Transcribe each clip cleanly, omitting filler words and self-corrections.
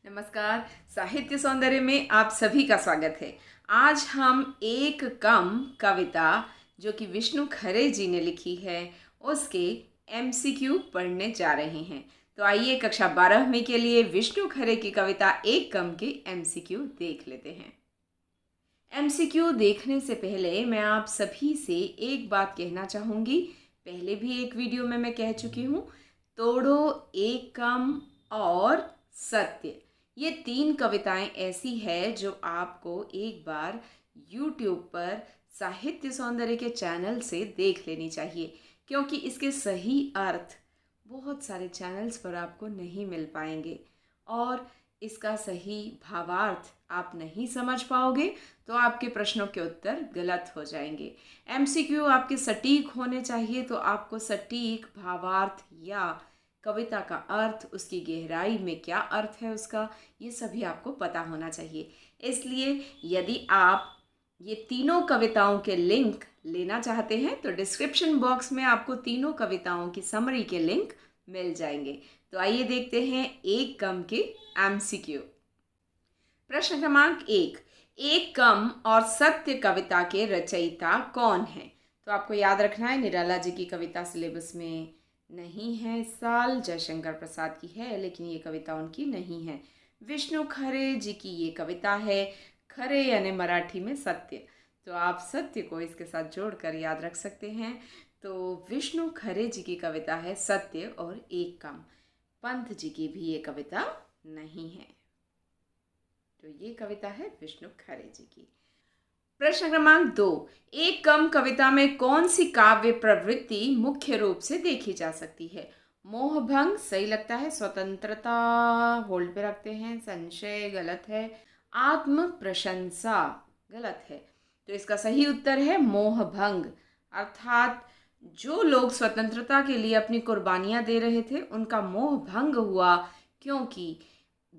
नमस्कार। साहित्य सौंदर्य में आप सभी का स्वागत है। आज हम एक कम कविता जो कि विष्णु खरे जी ने लिखी है उसके एमसीक्यू पढ़ने जा रहे हैं। तो आइए कक्षा 12वीं के लिए विष्णु खरे की कविता एक कम के एमसीक्यू देख लेते हैं। एमसीक्यू देखने से पहले मैं आप सभी से एक बात कहना चाहूँगी। पहले भी एक वीडियो में मैं कह चुकी हूँ, तोड़ो, एक कम और सत्य, ये 3 कविताएं ऐसी है जो आपको एक बार YouTube पर साहित्य सौंदर्य के चैनल से देख लेनी चाहिए, क्योंकि इसके सही अर्थ बहुत सारे चैनल्स पर आपको नहीं मिल पाएंगे और इसका सही भावार्थ आप नहीं समझ पाओगे तो आपके प्रश्नों के उत्तर गलत हो जाएंगे। एमसीक्यू आपके सटीक होने चाहिए, तो आपको सटीक भावार्थ या कविता का अर्थ, उसकी गहराई में क्या अर्थ है उसका, ये सभी आपको पता होना चाहिए। इसलिए यदि आप ये तीनों कविताओं के लिंक लेना चाहते हैं तो डिस्क्रिप्शन बॉक्स में आपको तीनों कविताओं की समरी के लिंक मिल जाएंगे। तो आइए देखते हैं एक कम के एमसीक्यू। प्रश्न क्रमांक 1, एक कम और सत्य कविता के रचयिता कौन है? तो आपको याद रखना है, निराला जी की कविता सिलेबस में नहीं है इस साल, जयशंकर प्रसाद की है, लेकिन ये कविता उनकी नहीं है। विष्णु खरे जी की ये कविता है। खरे यानी मराठी में सत्य, तो आप सत्य को इसके साथ जोड़कर याद रख सकते हैं। तो विष्णु खरे जी की कविता है सत्य और एक कम। पंत जी की भी ये कविता नहीं है, तो ये कविता है विष्णु खरे जी की। प्रश्न क्रमांक 2, एक कम कविता में कौन सी काव्य प्रवृत्ति मुख्य रूप से देखी जा सकती है? मोहभंग सही लगता है, स्वतंत्रता होल्ड पे रखते हैं, संशय गलत है, आत्म प्रशंसा गलत है। तो इसका सही उत्तर है मोहभंग, अर्थात जो लोग स्वतंत्रता के लिए अपनी कुर्बानियां दे रहे थे उनका मोह भंग हुआ, क्योंकि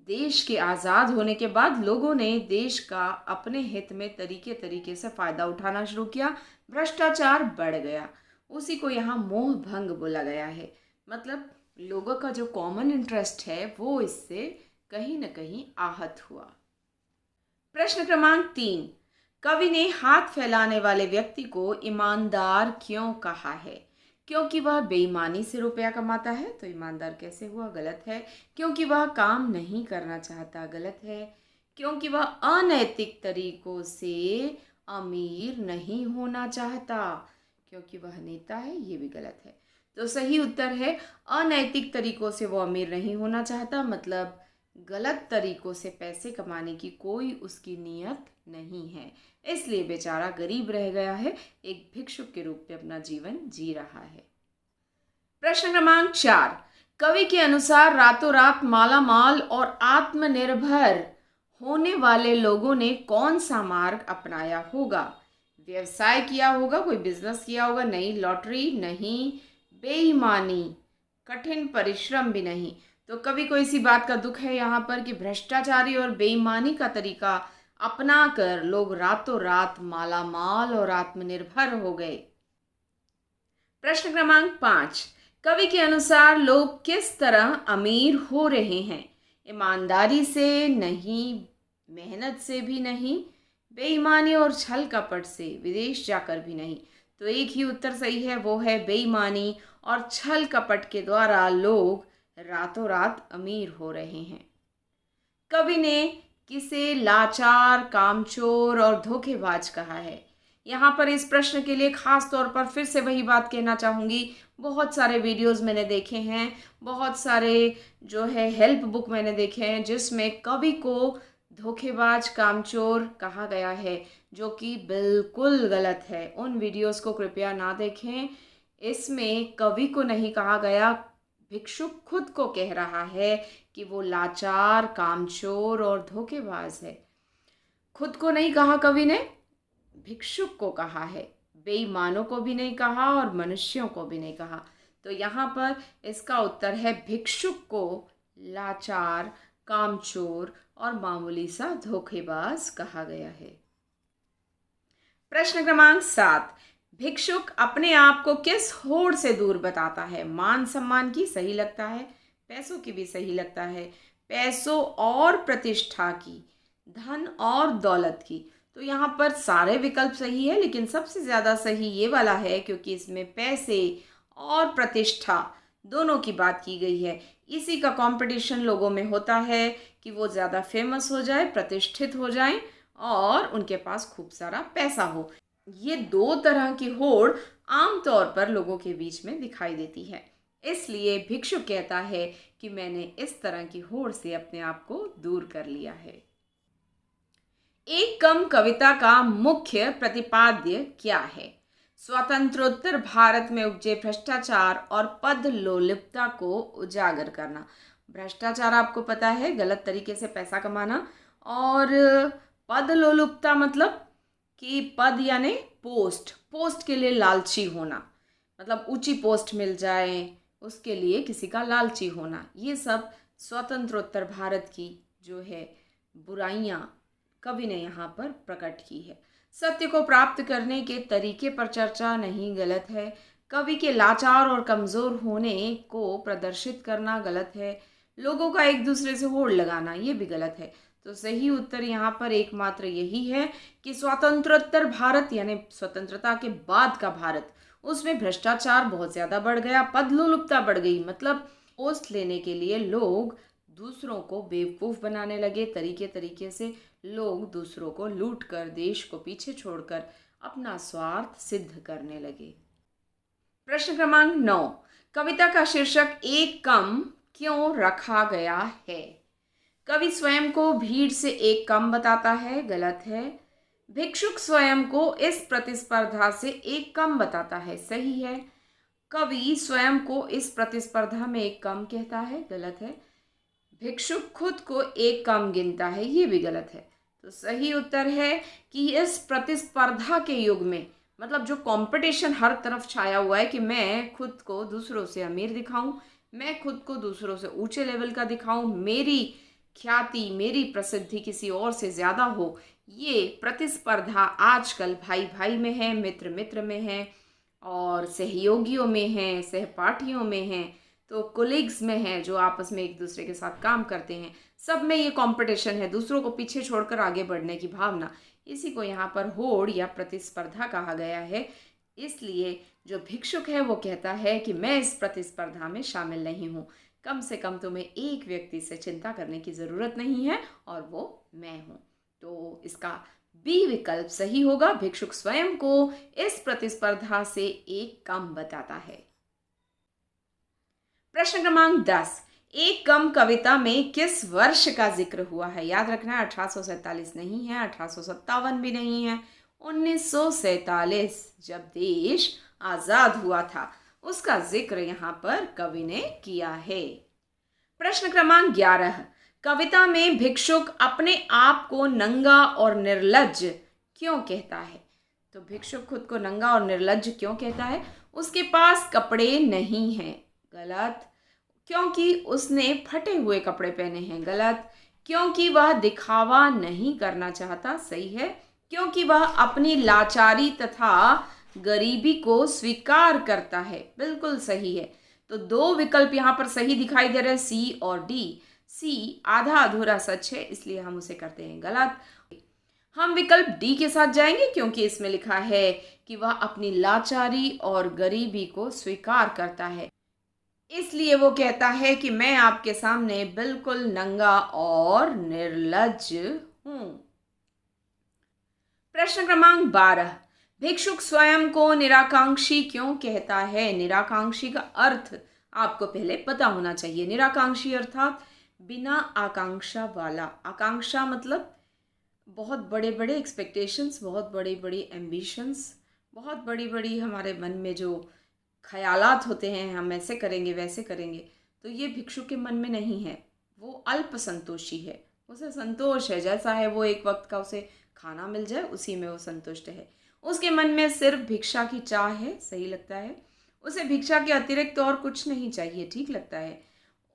देश के आज़ाद होने के बाद लोगों ने देश का अपने हित में तरीके से फ़ायदा उठाना शुरू किया, भ्रष्टाचार बढ़ गया, उसी को यहाँ मोह भंग बोला गया है। मतलब लोगों का जो कॉमन इंटरेस्ट है वो इससे कहीं न कहीं आहत हुआ। प्रश्न क्रमांक 3, कवि ने हाथ फैलाने वाले व्यक्ति को ईमानदार क्यों कहा है? क्योंकि वह बेईमानी से रुपया कमाता है, तो ईमानदार कैसे हुआ? गलत है। क्योंकि वह काम नहीं करना चाहता, गलत है। क्योंकि वह अनैतिक तरीकों से अमीर नहीं होना चाहता, क्योंकि वह नेता है, ये भी गलत है। तो सही उत्तर है अनैतिक तरीकों से वो अमीर नहीं होना चाहता, मतलब गलत तरीकों से पैसे कमाने की कोई उसकी नीयत नहीं है, इसलिए बेचारा गरीब रह गया है, एक भिक्षुक के रूप में अपना जीवन जी रहा है। प्रश्न क्रमांक 4, कवि के अनुसार रातों रात मालामाल और आत्मनिर्भर होने वाले लोगों ने कौन सा मार्ग अपनाया होगा? व्यवसाय किया होगा, कोई बिजनेस किया होगा, नहीं। लॉटरी नहीं। बेईमानी, कठिन परिश्रम भी नहीं। तो कवि को इसी बात का दुख है यहाँ पर कि भ्रष्टाचारी और बेईमानी का तरीका अपना कर लोग रातों रात मालामाल और आत्मनिर्भर हो गए। प्रश्न क्रमांक 5, कवि के अनुसार लोग किस तरह अमीर हो रहे हैं? ईमानदारी से नहीं, मेहनत से भी नहीं, बेईमानी और छल कपट से, विदेश जाकर भी नहीं। तो एक ही उत्तर सही है, वो है बेईमानी और छल कपट के द्वारा लोग रातों रात अमीर हो रहे हैं। कवि ने किसे लाचार, कामचोर और धोखेबाज कहा है? यहाँ पर इस प्रश्न के लिए खास तौर पर फिर से वही बात कहना चाहूँगी, बहुत सारे वीडियोस मैंने देखे हैं, बहुत सारे जो है हेल्प बुक मैंने देखे हैं जिसमें कवि को धोखेबाज, कामचोर कहा गया है, जो कि बिल्कुल गलत है। उन वीडियोस को कृपया ना देखें। इसमें कवि को नहीं कहा गया, भिक्षुक खुद को कह रहा है कि वो लाचार, कामचोर और धोखेबाज है। खुद को नहीं कहा कवि ने, भिक्षुक को कहा है, बेईमानों को भी नहीं कहा और मनुष्यों को भी नहीं कहा। तो यहाँ पर इसका उत्तर है भिक्षुक को लाचार, कामचोर और मामूली सा धोखेबाज कहा गया है। प्रश्न क्रमांक 7, भिक्षुक अपने आप को किस होड़ से दूर बताता है? मान सम्मान की, सही लगता है। पैसों की भी सही लगता है। पैसों और प्रतिष्ठा की, धन और दौलत की। तो यहाँ पर सारे विकल्प सही है, लेकिन सबसे ज़्यादा सही ये वाला है क्योंकि इसमें पैसे और प्रतिष्ठा दोनों की बात की गई है। इसी का कंपटीशन लोगों में होता है कि वो ज़्यादा फेमस हो जाए, प्रतिष्ठित हो जाएं और उनके पास खूब सारा पैसा हो। ये दो तरह की होड़ आमतौर पर लोगों के बीच में दिखाई देती है। इसलिए भिक्षुक कहता है कि मैंने इस तरह की होड़ से अपने आप को दूर कर लिया है। एक कम कविता का मुख्य प्रतिपाद्य क्या है? स्वतंत्रोत्तर भारत में उपजे भ्रष्टाचार और पद लोलुपता को उजागर करना। भ्रष्टाचार आपको पता है, गलत तरीके से पैसा कमाना, और पद लोलुपता मतलब कि पद यानी पोस्ट, पोस्ट के लिए लालची होना, मतलब ऊंची पोस्ट मिल जाए उसके लिए किसी का लालची होना। ये सब स्वतंत्रोत्तर भारत की जो है बुराइयां कवि ने यहाँ पर प्रकट की है। सत्य को प्राप्त करने के तरीके पर चर्चा नहीं गलत है। कवि के लाचार और कमज़ोर होने को प्रदर्शित करना गलत है। लोगों का एक दूसरे से होड़ लगाना ये भी गलत है। तो सही उत्तर यहाँ पर एकमात्र यही है कि स्वतंत्रोत्तर भारत यानी स्वतंत्रता के बाद का भारत, उसमें भ्रष्टाचार बहुत ज़्यादा बढ़ गया, पदलोलुपता बढ़ गई। मतलब पोस्ट लेने के लिए लोग दूसरों को बेवकूफ़ बनाने लगे, तरीके तरीके से लोग दूसरों को लूट कर, देश को पीछे छोड़कर अपना स्वार्थ सिद्ध करने लगे। प्रश्न क्रमांक 9, कविता का शीर्षक एक कम क्यों रखा गया है? कवि स्वयं को भीड़ से एक कम बताता है, गलत है। भिक्षुक स्वयं को इस प्रतिस्पर्धा से एक कम बताता है, सही है। कवि स्वयं को इस प्रतिस्पर्धा में एक कम कहता है, गलत है। भिक्षुक खुद को एक कम गिनता है, ये भी गलत है। तो सही उत्तर है कि इस प्रतिस्पर्धा के युग में, मतलब जो कंपटीशन हर तरफ छाया हुआ है कि मैं खुद को दूसरों से अमीर दिखाऊं, मैं खुद को दूसरों से ऊंचे लेवल का दिखाऊं, मेरी ख्याति, मेरी प्रसिद्धि किसी और से ज़्यादा हो, ये प्रतिस्पर्धा आजकल भाई भाई में है, मित्र मित्र में है, और सहयोगियों में है, सहपाठियों में है, तो कोलिग्स में है, जो आपस में एक दूसरे के साथ काम करते हैं, सब में ये कंपटीशन है, दूसरों को पीछे छोड़कर आगे बढ़ने की भावना। इसी को यहाँ पर होड़ या प्रतिस्पर्धा कहा गया है। इसलिए जो भिक्षुक है वो कहता है कि मैं इस प्रतिस्पर्धा में शामिल नहीं हूँ, कम से कम तुम्हें एक व्यक्ति से चिंता करने की ज़रूरत नहीं है और वो मैं हूँ। तो इसका बी विकल्प सही होगा। भिक्षुक स्वयं को इस प्रतिस्पर्धा से एक कम बताता है। प्रश्न क्रमांक 10, एक कम कविता में किस वर्ष का जिक्र हुआ है? याद रखना 1847 नहीं है, 1857 भी नहीं है, 1947 जब देश आजाद हुआ था उसका जिक्र यहाँ पर कवि ने किया है। प्रश्न क्रमांक 11, कविता में भिक्षुक अपने आप को नंगा और निर्लज्ज क्यों कहता है? तो भिक्षुक खुद को नंगा और निर्लज्ज क्यों कहता है? उसके पास कपड़े नहीं हैं, गलत। क्योंकि उसने फटे हुए कपड़े पहने हैं, गलत। क्योंकि वह दिखावा नहीं करना चाहता, सही है। क्योंकि वह अपनी लाचारी तथा गरीबी को स्वीकार करता है, बिल्कुल सही है। तो दो विकल्प यहाँ पर सही दिखाई दे रहे हैं, सी और डी। सी आधा अधूरा सच है, इसलिए हम उसे करते हैं गलत। हम विकल्प डी के साथ जाएंगे क्योंकि इसमें लिखा है कि वह अपनी लाचारी और गरीबी को स्वीकार करता है, इसलिए वो कहता है कि मैं आपके सामने बिल्कुल नंगा और निर्लज्ज हूं। प्रश्न क्रमांक 12, भिक्षुक स्वयं को निराकांक्षी क्यों कहता है? निराकांक्षी का अर्थ आपको पहले पता होना चाहिए। निराकांक्षी अर्थात बिना आकांक्षा वाला। आकांक्षा मतलब बहुत बड़े बड़े एक्सपेक्टेशंस, बहुत बड़ी बड़ी एम्बिशंस, बहुत बड़ी बड़ी हमारे मन में जो ख्यालात होते हैं, हम ऐसे करेंगे वैसे करेंगे, तो ये भिक्षुक के मन में नहीं है। वो अल्प संतोषी है, उसे संतोष है, जैसा है वो एक वक्त का उसे खाना मिल जाए उसी में वो संतुष्ट है। उसके मन में सिर्फ भिक्षा की चाह है, सही लगता है। उसे भिक्षा के अतिरिक्त और कुछ नहीं चाहिए, ठीक लगता है।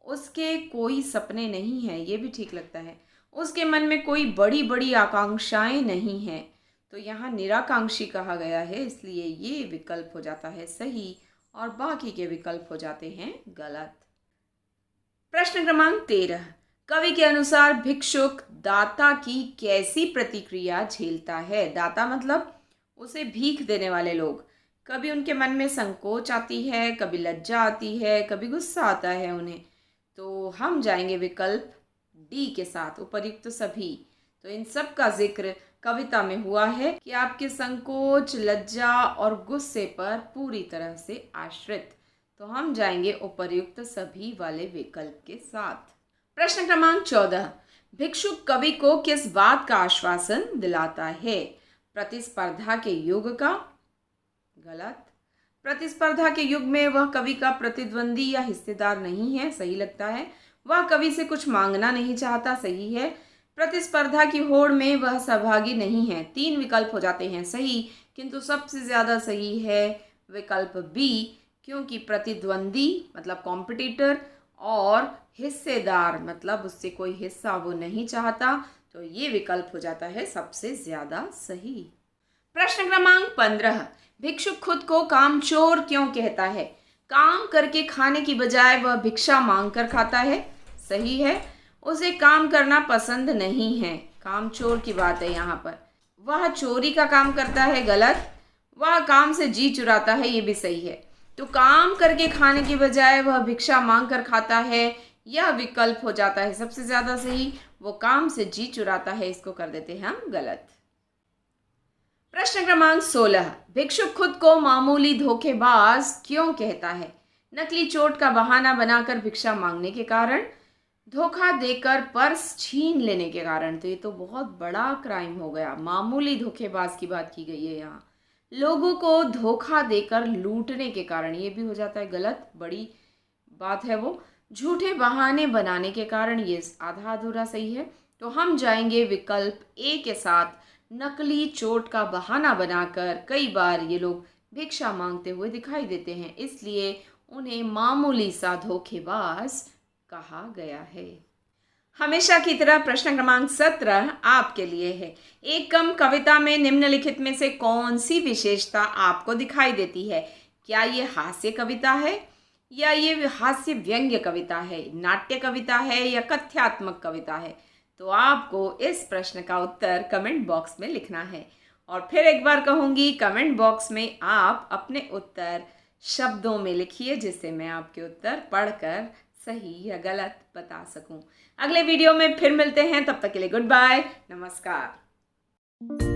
उसके कोई सपने नहीं हैं, ये भी ठीक लगता है। उसके मन में कोई बड़ी बड़ी आकांक्षाएं नहीं हैं, तो यहाँ निराकांक्षी कहा गया है, इसलिए ये विकल्प हो जाता है सही और बाकी के विकल्प हो जाते हैं गलत। प्रश्न क्रमांक 13, कवि के अनुसार भिक्षुक दाता की कैसी प्रतिक्रिया झेलता है? दाता मतलब उसे भीख देने वाले लोग। कभी उनके मन में संकोच आती है, कभी लज्जा आती है, कभी गुस्सा आता है उन्हें। तो हम जाएंगे विकल्प डी के साथ, उपर्युक्त सभी। तो इन सब का जिक्र कविता में हुआ है कि आपके संकोच, लज्जा और गुस्से पर पूरी तरह से आश्रित। तो हम जाएंगे उपर्युक्त सभी वाले विकल्प के साथ। प्रश्न क्रमांक 14, भिक्षुक कवि को किस बात का आश्वासन दिलाता है? प्रतिस्पर्धा के युग का? गलत। प्रतिस्पर्धा के युग में वह कवि का प्रतिद्वंदी या हिस्सेदार नहीं है, सही लगता है। वह कवि से कुछ मांगना नहीं चाहता, सही है। प्रतिस्पर्धा की होड़ में वह सहभागी नहीं है। 3 विकल्प हो जाते हैं सही, किंतु सबसे ज्यादा सही है विकल्प बी, क्योंकि प्रतिद्वंदी मतलब कॉम्पिटिटर और हिस्सेदार मतलब उससे कोई हिस्सा वो नहीं चाहता। तो ये विकल्प हो जाता है सबसे ज्यादा सही। प्रश्न क्रमांक 15, भिक्षुक खुद को कामचोर क्यों कहता है? काम करके खाने की बजाय वह भिक्षा मांग कर खाता है, सही है। उसे काम करना पसंद नहीं है, कामचोर की बात है यहाँ पर। वह चोरी का काम करता है, गलत। वह काम से जी चुराता है, ये भी सही है। तो काम करके खाने की बजाय वह भिक्षा मांग कर खाता है, यह विकल्प हो जाता है सबसे ज्यादा सही। वो काम से जी चुराता है, इसको कर देते हैं हम गलत। प्रश्न क्रमांक 16, भिक्षुक खुद को मामूली धोखेबाज क्यों कहता है? नकली चोट का बहाना बनाकर भिक्षा मांगने के कारण, धोखा देकर पर्स छीन लेने के कारण। तो ये तो बहुत बड़ा क्राइम हो गया। मामूली धोखेबाज की बात की गई है यहाँ। लोगों को धोखा देकर लूटने के कारण, ये भी हो जाता है गलत, बड़ी बात है वो। झूठे बहाने बनाने के कारण, ये आधा अधूरा सही है। तो हम जाएंगे विकल्प ए के साथ, नकली चोट का बहाना बनाकर कई बार ये लोग भिक्षा मांगते हुए दिखाई देते हैं, इसलिए उन्हें मामूली सा धोखेबाज कहा गया है। हमेशा की तरह प्रश्न क्रमांक 17 आपके लिए है। एक कम कविता में निम्नलिखित में से कौन सी विशेषता आपको दिखाई देती है? क्या ये हास्य कविता है, या ये हास्य व्यंग्य कविता है, नाट्य कविता है, या कथ्यात्मक कविता है? तो आपको इस प्रश्न का उत्तर कमेंट बॉक्स में लिखना है। और फिर एक बार कहूँगी, कमेंट बॉक्स में आप अपने उत्तर शब्दों में लिखिए, जिससे मैं आपके उत्तर पढ़कर सही या गलत बता सकूं। अगले वीडियो में फिर मिलते हैं, तब तक के लिए गुड बाय, नमस्कार।